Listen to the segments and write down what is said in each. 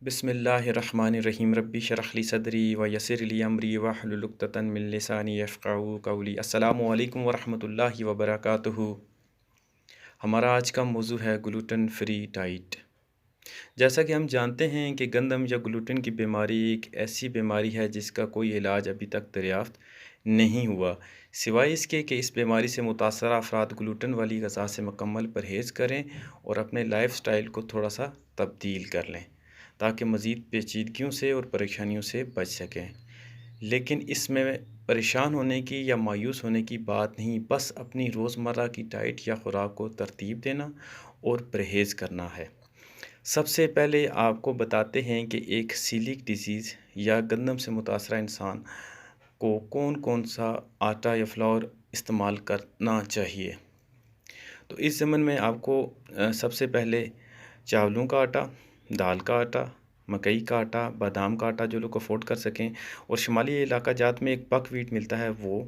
बिस्मिल्लाहिर्रहमानिर्रहीम रब्बी शरह ली सदरी व यस्सिर ली अमरी वहलुल उक़्दतन मिन लिसानी यफ़क़हू क़ौली। अस्सलामु अलैकुम व रहमतुल्लाहि व बरकातुहू। हमारा आज का मौजू है ग्लूटेन फ्री डाइट। जैसा कि हम जानते हैं कि गंदम या ग्लूटेन की बीमारी एक ऐसी बीमारी है जिसका कोई इलाज अभी तक दरियाफ़्त नहीं हुआ, सिवाय इसके कि इस बीमारी से मुतासर अफराद ग्लूटेन वाली ग़ज़ा से मुकम्मल परहेज़ करें और अपने लाइफ़स्टाइल को थोड़ा सा तब्दील कर लें ताकि मज़ीद पेचीदगियों से और परेशानियों से बच सकें। लेकिन इसमें परेशान होने की या मायूस होने की बात नहीं, बस अपनी रोज़मर्रा की डाइट या खुराक को तरतीब देना और परहेज़ करना है। सबसे पहले आपको बताते हैं कि एक सीलिक डिजीज़ या गंदम से मुतासरा इंसान को कौन कौन सा आटा या फ्लावर इस्तेमाल करना चाहिए। तो इस ज़मन में आपको सबसे पहले चावलों का आटा, दाल का आटा, मकई का आटा, बादाम का आटा जो लोग अफ़ोर्ड कर सकें, और शुमाली इलाका जात में एक बकव्हीट मिलता है वो,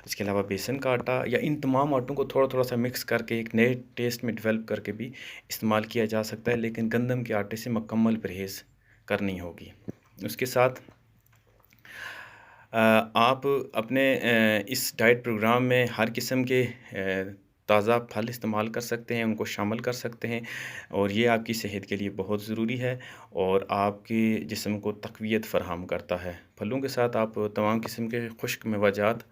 इसके अलावा बेसन का आटा, या इन तमाम आटों को थोड़ा थोड़ा सा मिक्स करके एक नए टेस्ट में डेवलप करके भी इस्तेमाल किया जा सकता है, लेकिन गंदम के आटे से मुकम्मल परहेज़ करनी होगी। उसके साथ आप अपने इस डाइट प्रोग्राम में हर किस्म के ताज़ा फल इस्तेमाल कर सकते हैं, उनको शामिल कर सकते हैं, और ये आपकी सेहत के लिए बहुत ज़रूरी है और आपके जिस्म को तक़वियत फ़राहम करता है। फलों के साथ आप तमाम किस्म के खुश्क मेवाजात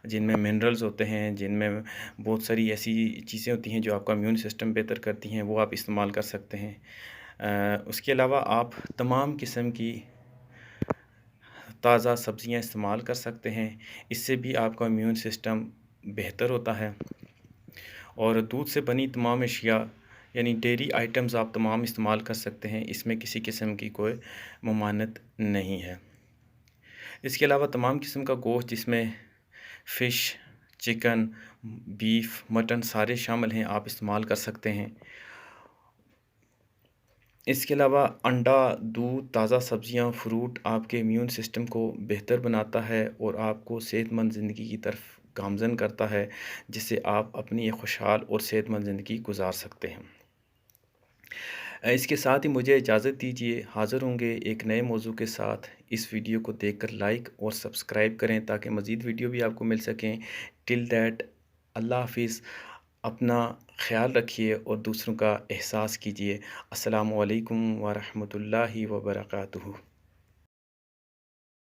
जिनमें मिनरल्स होते हैं, जिनमें बहुत सारी ऐसी चीज़ें होती हैं जो आपका इम्यून सिस्टम बेहतर करती हैं, वो आप इस्तेमाल कर सकते हैं। उसके अलावा आप तमाम किस्म की ताज़ा सब्ज़ियाँ इस्तेमाल कर सकते हैं, इससे भी आपका इम्यून सिस्टम बेहतर होता है। और दूध से बनी तमाम अशिया यानी डेयरी आइटम्स आप तमाम इस्तेमाल कर सकते हैं, इसमें किसी किस्म की कोई ममानत नहीं है। इसके अलावा तमाम किस्म का गोश्त जिसमें फ़िश, चिकन, बीफ, मटन सारे शामिल हैं, आप इस्तेमाल कर सकते हैं। इसके अलावा अंडा, दूध, ताज़ा सब्ज़ियाँ, फ्रूट आपके इम्यून सिस्टम को बेहतर बनाता है और आपको सेहतमंद ज़िंदगी की तरफ गामज़न करता है, जिससे आप अपनी एक खुशहाल और सेहतमंद ज़िंदगी गुजार सकते हैं। इसके साथ ही मुझे इजाज़त दीजिए, हाज़िर होंगे एक नए मौजू के साथ। इस वीडियो को देखकर लाइक और सब्सक्राइब करें ताकि मज़ीद वीडियो भी आपको मिल सकें। टिल दैट, अल्लाह हाफ़िज़। अपना ख़्याल रखिए और दूसरों का एहसास कीजिए। अस्सलामु अलैकुम व रहमतुल्लाहि व बरकातुहू।